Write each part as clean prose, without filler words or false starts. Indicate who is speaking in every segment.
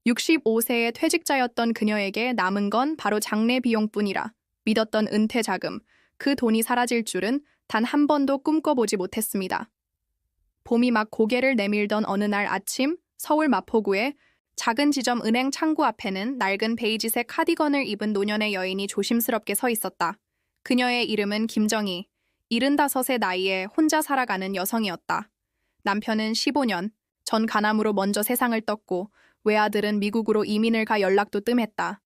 Speaker 1: 65세의 퇴직자였던 그녀에게 남은 건 바로 장례 비용뿐이라 믿었던 은퇴 자금, 그 돈이 사라질 줄은 단 한 번도 꿈꿔보지 못했습니다. 봄이 막 고개를 내밀던 어느 날 아침, 서울 마포구의 작은 지점 은행 창구 앞에는 낡은 베이지색 카디건을 입은 노년의 여인이 조심스럽게 서 있었다. 그녀의 이름은 김정희, 75의 나이에 혼자 살아가는 여성이었다. 남편은 15년 전 간암으로 먼저 세상을 떴고 외아들은 미국으로 이민을 가 연락도 뜸했다.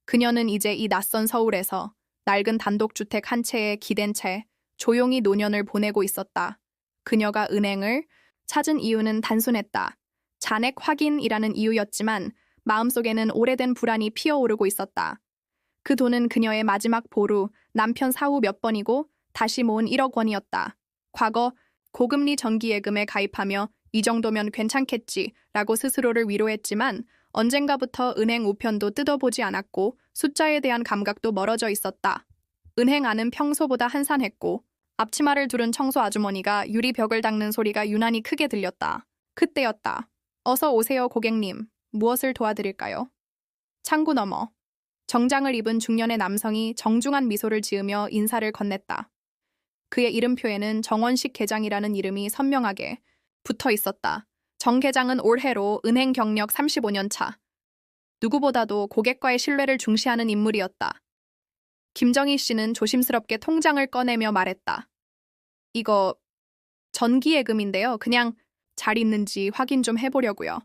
Speaker 1: 그녀는 이제 이 낯선 서울에서 낡은 단독주택 한 채에 기댄 채 조용히 노년을 보내고 있었다. 그녀가 은행을 찾은 이유는 단순했다. 잔액 확인이라는 이유였지만 마음속에는 오래된 불안이 피어오르고 있었다. 그 돈은 그녀의 마지막 보루, 남편 사후 몇 번이고 다시 모은 1억 원이었다. 과거 고금리 정기예금에 가입하며 이 정도면 괜찮겠지라고 스스로를 위로했지만 언젠가부터 은행 우편도 뜯어보지 않았고 숫자에 대한 감각도 멀어져 있었다. 은행 안은 평소보다 한산했고 앞치마를 두른 청소 아주머니가 유리벽을 닦는 소리가 유난히 크게 들렸다. 그때였다. 어서 오세요, 고객님. 무엇을 도와드릴까요? 창구 너머. 정장을 입은 중년의 남성이 정중한 미소를 지으며 인사를 건넸다. 그의 이름표에는 정원식 계장이라는 이름이 선명하게 붙어 있었다. 정 계장은 올해로 은행 경력 35년 차. 누구보다도 고객과의 신뢰를 중시하는 인물이었다. 김정희 씨는 조심스럽게 통장을 꺼내며 말했다. 이거 전기예금인데요. 그냥 잘 있는지 확인 좀 해보려고요.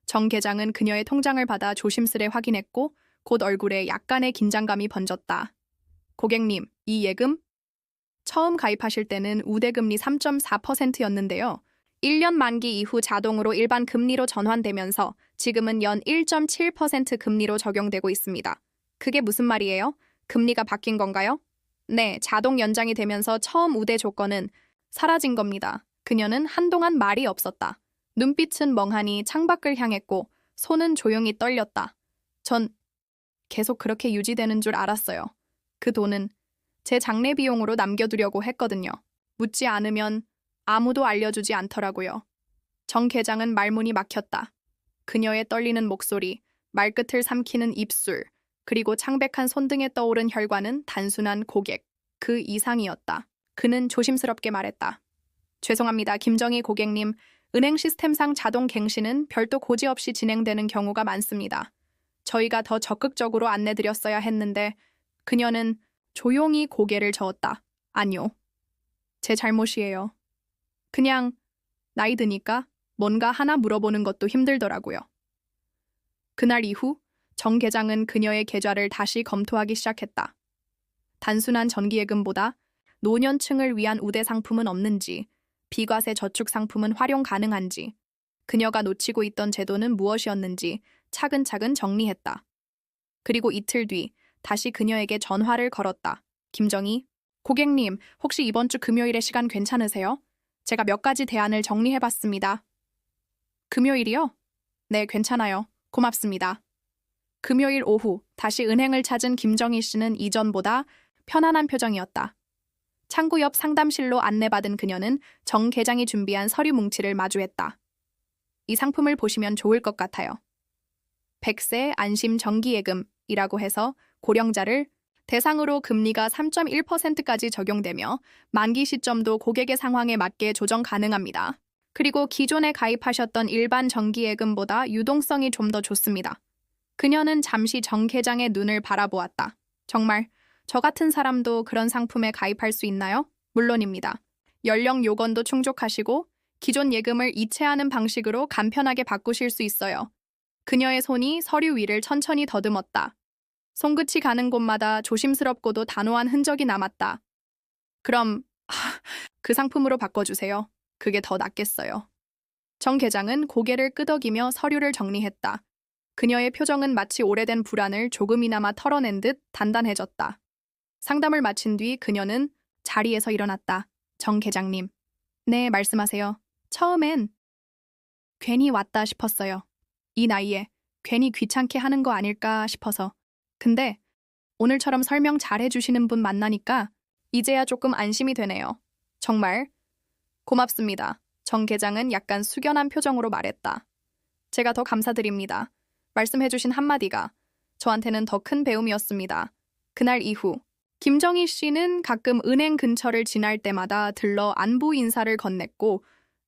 Speaker 1: 정 계장은 그녀의 통장을 받아 조심스레 확인했고 곧 얼굴에 약간의 긴장감이 번졌다. 고객님, 이 예금? 처음 가입하실 때는 우대금리 3.4%였는데요. 1년 만기 이후 자동으로 일반 금리로 전환되면서 지금은 연 1.7% 금리로 적용되고 있습니다. 그게 무슨 말이에요? 금리가 바뀐 건가요? 네, 자동 연장이 되면서 처음 우대 조건은 사라진 겁니다. 그녀는 한동안 말이 없었다. 눈빛은 멍하니 창밖을 향했고 손은 조용히 떨렸다. 전 계속 그렇게 유지되는 줄 알았어요. 그 돈은 제 장례 비용으로 남겨두려고 했거든요. 묻지 않으면 아무도 알려주지 않더라고요. 정 계장은 말문이 막혔다. 그녀의 떨리는 목소리, 말끝을 삼키는 입술, 그리고 창백한 손등에 떠오른 혈관은 단순한 고객, 그 이상이었다. 그는 조심스럽게 말했다. 죄송합니다, 김정희 고객님. 은행 시스템상 자동 갱신은 별도 고지 없이 진행되는 경우가 많습니다. 저희가 더 적극적으로 안내드렸어야 했는데 그녀는 조용히 고개를 저었다. 아니요. 제 잘못이에요. 그냥 나이 드니까 뭔가 하나 물어보는 것도 힘들더라고요. 그날 이후 정 계장은 그녀의 계좌를 다시 검토하기 시작했다. 단순한 전기예금보다 노년층을 위한 우대 상품은 없는지, 비과세 저축 상품은 활용 가능한지, 그녀가 놓치고 있던 제도는 무엇이었는지 차근차근 정리했다. 그리고 이틀 뒤 다시 그녀에게 전화를 걸었다. 김정희, 고객님, 혹시 이번 주 금요일에 시간 괜찮으세요? 제가 몇 가지 대안을 정리해봤습니다. 금요일이요? 네, 괜찮아요. 고맙습니다. 금요일 오후 다시 은행을 찾은 김정희 씨는 이전보다 편안한 표정이었다. 창구 옆 상담실로 안내받은 그녀는 정 계장이 준비한 서류 뭉치를 마주했다. 이 상품을 보시면 좋을 것 같아요. 100세 안심 정기예금이라고 해서 고령자를 대상으로 금리가 3.1%까지 적용되며 만기 시점도 고객의 상황에 맞게 조정 가능합니다. 그리고 기존에 가입하셨던 일반 정기예금보다 유동성이 좀 더 좋습니다. 그녀는 잠시 정 계장의 눈을 바라보았다. 정말 저 같은 사람도 그런 상품에 가입할 수 있나요? 물론입니다. 연령 요건도 충족하시고 기존 예금을 이체하는 방식으로 간편하게 바꾸실 수 있어요. 그녀의 손이 서류 위를 천천히 더듬었다. 손끝이 가는 곳마다 조심스럽고도 단호한 흔적이 남았다. 그럼 그 상품으로 바꿔주세요. 그게 더 낫겠어요. 정 계장은 고개를 끄덕이며 서류를 정리했다. 그녀의 표정은 마치 오래된 불안을 조금이나마 털어낸 듯 단단해졌다. 상담을 마친 뒤 그녀는 자리에서 일어났다. 정 계장님. 네, 말씀하세요. 처음엔 괜히 왔다 싶었어요. 이 나이에 괜히 귀찮게 하는 거 아닐까 싶어서. 근데 오늘처럼 설명 잘 해주시는 분 만나니까 이제야 조금 안심이 되네요. 정말 고맙습니다. 정 계장은 약간 숙연한 표정으로 말했다. 제가 더 감사드립니다. 말씀해주신 한마디가 저한테는 더 큰 배움이었습니다. 그날 이후 김정희 씨는 가끔 은행 근처를 지날 때마다 들러 안부 인사를 건넸고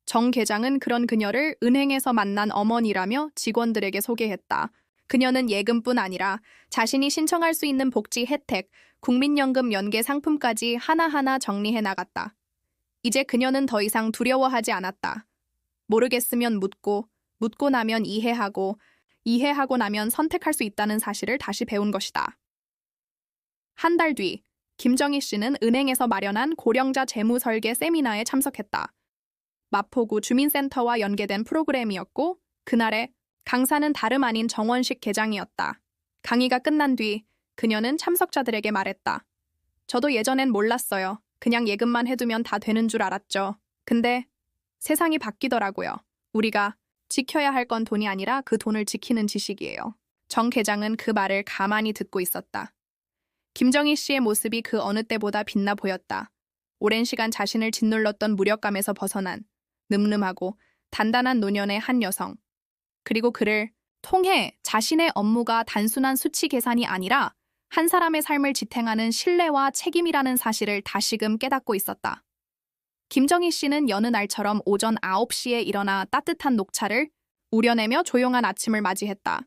Speaker 1: 정 계장은 그런 그녀를 은행에서 만난 어머니라며 직원들에게 소개했다. 그녀는 예금뿐 아니라 자신이 신청할 수 있는 복지 혜택, 국민연금 연계 상품까지 하나하나 정리해 나갔다. 이제 그녀는 더 이상 두려워하지 않았다. 모르겠으면 묻고, 묻고 나면 이해하고, 이해하고 나면 선택할 수 있다는 사실을 다시 배운 것이다. 한 달 뒤, 김정희 씨는 은행에서 마련한 고령자 재무 설계 세미나에 참석했다. 마포구 주민센터와 연계된 프로그램이었고 그날의 강사는 다름 아닌 정원식 계장이었다. 강의가 끝난 뒤 그녀는 참석자들에게 말했다. 저도 예전엔 몰랐어요. 그냥 예금만 해두면 다 되는 줄 알았죠. 근데 세상이 바뀌더라고요. 우리가 지켜야 할 건 돈이 아니라 그 돈을 지키는 지식이에요. 정 계장은 그 말을 가만히 듣고 있었다. 김정희 씨의 모습이 그 어느 때보다 빛나 보였다. 오랜 시간 자신을 짓눌렀던 무력감에서 벗어난 늠름하고 단단한 노년의 한 여성. 그리고 그를 통해 자신의 업무가 단순한 수치 계산이 아니라 한 사람의 삶을 지탱하는 신뢰와 책임이라는 사실을 다시금 깨닫고 있었다. 김정희 씨는 여느 날처럼 오전 9시에 일어나 따뜻한 녹차를 우려내며 조용한 아침을 맞이했다.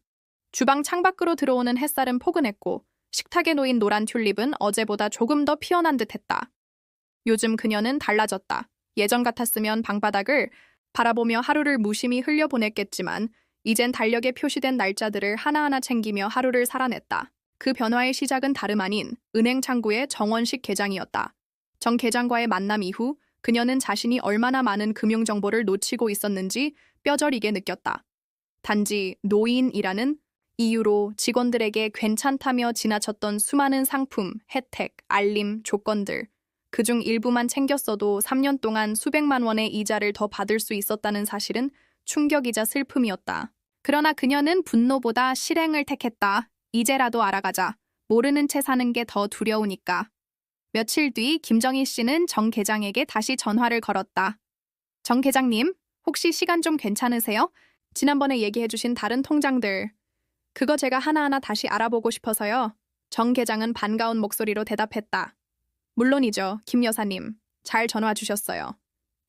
Speaker 1: 주방 창밖으로 들어오는 햇살은 포근했고 식탁에 놓인 노란 튤립은 어제보다 조금 더 피어난 듯했다. 요즘 그녀는 달라졌다. 예전 같았으면 방바닥을 바라보며 하루를 무심히 흘려보냈겠지만 이젠 달력에 표시된 날짜들을 하나하나 챙기며 하루를 살아냈다. 그 변화의 시작은 다름 아닌 은행 창구의 정원식 계장이었다. 정 계장과의 만남 이후 그녀는 자신이 얼마나 많은 금융정보를 놓치고 있었는지 뼈저리게 느꼈다. 단지 노인이라는 이유로 직원들에게 괜찮다며 지나쳤던 수많은 상품, 혜택, 알림, 조건들. 그중 일부만 챙겼어도 3년 동안 수백만 원의 이자를 더 받을 수 있었다는 사실은 충격이자 슬픔이었다. 그러나 그녀는 분노보다 실행을 택했다. 이제라도 알아가자. 모르는 채 사는 게 더 두려우니까. 며칠 뒤 김정희 씨는 정 계장에게 다시 전화를 걸었다. 정 계장님, 혹시 시간 좀 괜찮으세요? 지난번에 얘기해주신 다른 통장들. 그거 제가 하나하나 다시 알아보고 싶어서요. 정 계장은 반가운 목소리로 대답했다. 물론이죠, 김 여사님. 잘 전화 주셨어요.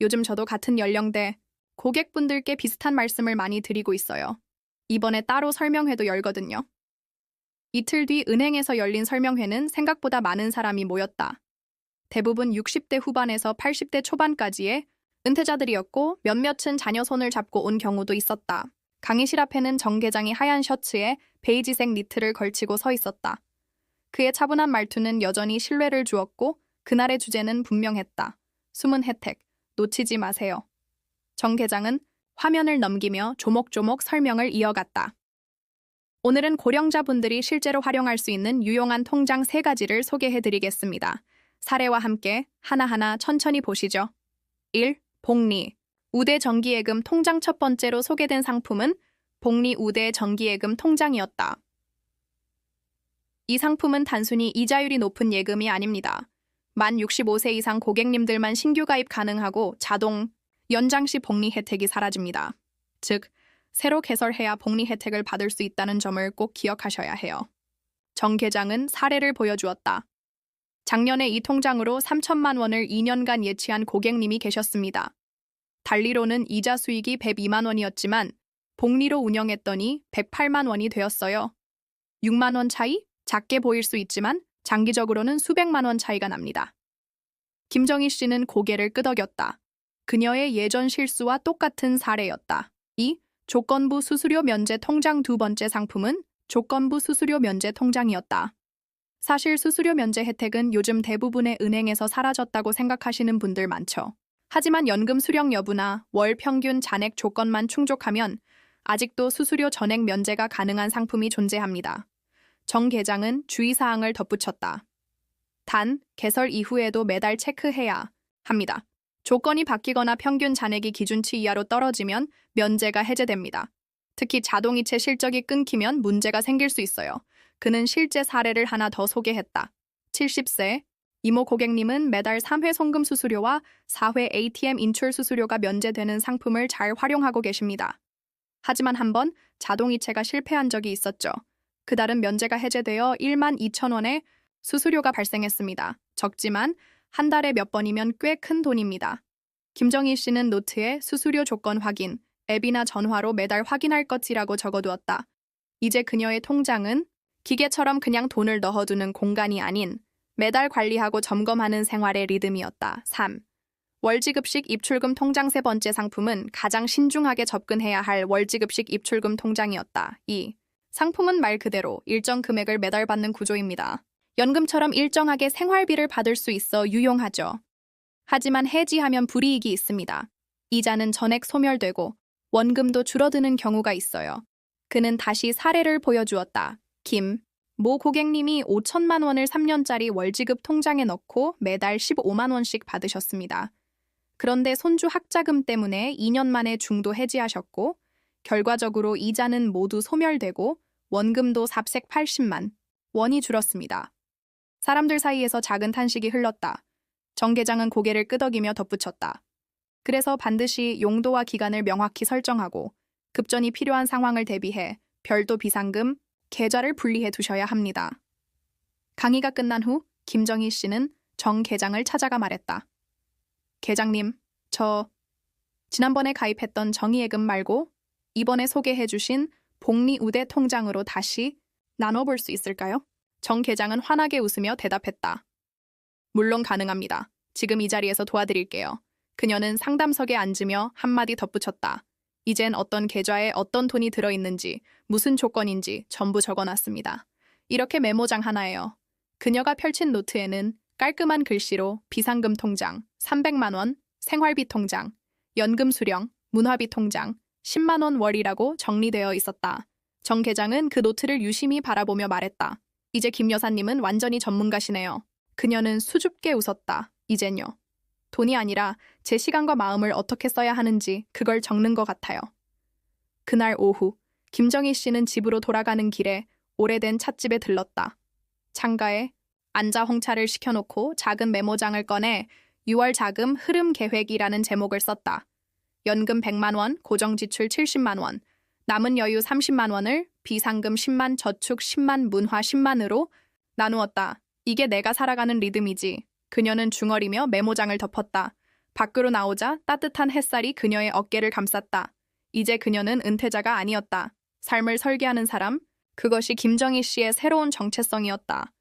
Speaker 1: 요즘 저도 같은 연령대 고객분들께 비슷한 말씀을 많이 드리고 있어요. 이번에 따로 설명회도 열거든요. 이틀 뒤 은행에서 열린 설명회는 생각보다 많은 사람이 모였다. 대부분 60대 후반에서 80대 초반까지의 은퇴자들이었고 몇몇은 자녀 손을 잡고 온 경우도 있었다. 강의실 앞에는 정 계장이 하얀 셔츠에 베이지색 니트를 걸치고 서 있었다. 그의 차분한 말투는 여전히 신뢰를 주었고 그날의 주제는 분명했다. 숨은 혜택, 놓치지 마세요. 정 계장은 화면을 넘기며 조목조목 설명을 이어갔다. 오늘은 고령자분들이 실제로 활용할 수 있는 유용한 통장 3가지를 소개해드리겠습니다. 사례와 함께 하나하나 천천히 보시죠. 1. 복리. 우대 정기예금 통장 첫 번째로 소개된 상품은 복리 우대 정기예금 통장이었다. 이 상품은 단순히 이자율이 높은 예금이 아닙니다. 만 65세 이상 고객님들만 신규 가입 가능하고 자동 연장 시 복리 혜택이 사라집니다. 즉, 새로 개설해야 복리 혜택을 받을 수 있다는 점을 꼭 기억하셔야 해요. 정 계장은 사례를 보여주었다. 작년에 이 통장으로 3천만 원을 2년간 예치한 고객님이 계셨습니다. 달리로는 이자 수익이 102만 원이었지만 복리로 운영했더니 108만 원이 되었어요. 6만 원 차이? 작게 보일 수 있지만 장기적으로는 수백만 원 차이가 납니다. 김정희 씨는 고개를 끄덕였다. 그녀의 예전 실수와 똑같은 사례였다. 2. 조건부 수수료 면제 통장 두 번째 상품은 조건부 수수료 면제 통장이었다. 사실 수수료 면제 혜택은 요즘 대부분의 은행에서 사라졌다고 생각하시는 분들 많죠. 하지만 연금 수령 여부나 월 평균 잔액 조건만 충족하면 아직도 수수료 전액 면제가 가능한 상품이 존재합니다. 정 계장은 주의사항을 덧붙였다. 단, 개설 이후에도 매달 체크해야 합니다. 조건이 바뀌거나 평균 잔액이 기준치 이하로 떨어지면 면제가 해제됩니다. 특히 자동이체 실적이 끊기면 문제가 생길 수 있어요. 그는 실제 사례를 하나 더 소개했다. 70세 이모 고객님은 매달 3회 송금 수수료와 4회 ATM 인출 수수료가 면제되는 상품을 잘 활용하고 계십니다. 하지만 한 번 자동이체가 실패한 적이 있었죠. 그달은 면제가 해제되어 1만 2천 원의 수수료가 발생했습니다. 적지만 한 달에 몇 번이면 꽤 큰 돈입니다. 김정희 씨는 노트에 수수료 조건 확인, 앱이나 전화로 매달 확인할 것이라고 적어두었다. 이제 그녀의 통장은 기계처럼 그냥 돈을 넣어두는 공간이 아닌 매달 관리하고 점검하는 생활의 리듬이었다. 3. 월지급식 입출금 통장 세 번째 상품은 가장 신중하게 접근해야 할 월지급식 입출금 통장이었다. 2. 상품은 말 그대로 일정 금액을 매달 받는 구조입니다. 연금처럼 일정하게 생활비를 받을 수 있어 유용하죠. 하지만 해지하면 불이익이 있습니다. 이자는 전액 소멸되고 원금도 줄어드는 경우가 있어요. 그는 다시 사례를 보여주었다. 모 고객님이 5천만 원을 3년짜리 월지급 통장에 넣고 매달 15만 원씩 받으셨습니다. 그런데 손주 학자금 때문에 2년 만에 중도 해지하셨고 결과적으로 이자는 모두 소멸되고 원금도 삽색 80만 원이 줄었습니다. 사람들 사이에서 작은 탄식이 흘렀다. 정 계장은 고개를 끄덕이며 덧붙였다. 그래서 반드시 용도와 기간을 명확히 설정하고 급전이 필요한 상황을 대비해 별도 비상금, 계좌를 분리해 두셔야 합니다. 강의가 끝난 후 김정희 씨는 정 계장을 찾아가 말했다. 계장님, 저 지난번에 가입했던 정의예금 말고 이번에 소개해 주신 복리우대 통장으로 다시 나눠볼 수 있을까요? 정 계장은 환하게 웃으며 대답했다. 물론 가능합니다. 지금 이 자리에서 도와드릴게요. 그녀는 상담석에 앉으며 한마디 덧붙였다. 이젠 어떤 계좌에 어떤 돈이 들어있는지, 무슨 조건인지 전부 적어놨습니다. 이렇게 메모장 하나예요. 그녀가 펼친 노트에는 깔끔한 글씨로 비상금 통장, 300만 원, 생활비 통장, 연금 수령, 문화비 통장, 10만 원 월이라고 정리되어 있었다. 정 계장은 그 노트를 유심히 바라보며 말했다. 이제 김 여사님은 완전히 전문가시네요. 그녀는 수줍게 웃었다. 이젠요. 돈이 아니라 제 시간과 마음을 어떻게 써야 하는지 그걸 적는 것 같아요. 그날 오후, 김정희 씨는 집으로 돌아가는 길에 오래된 찻집에 들렀다. 창가에 앉아 홍차를 시켜놓고 작은 메모장을 꺼내 6월 자금 흐름 계획이라는 제목을 썼다. 연금 100만 원, 고정지출 70만 원, 남은 여유 30만 원을 비상금 10만, 저축 10만, 문화 10만으로 나누었다. 이게 내가 살아가는 리듬이지. 그녀는 중얼이며 메모장을 덮었다. 밖으로 나오자 따뜻한 햇살이 그녀의 어깨를 감쌌다. 이제 그녀는 은퇴자가 아니었다. 삶을 설계하는 사람, 그것이 김정희 씨의 새로운 정체성이었다.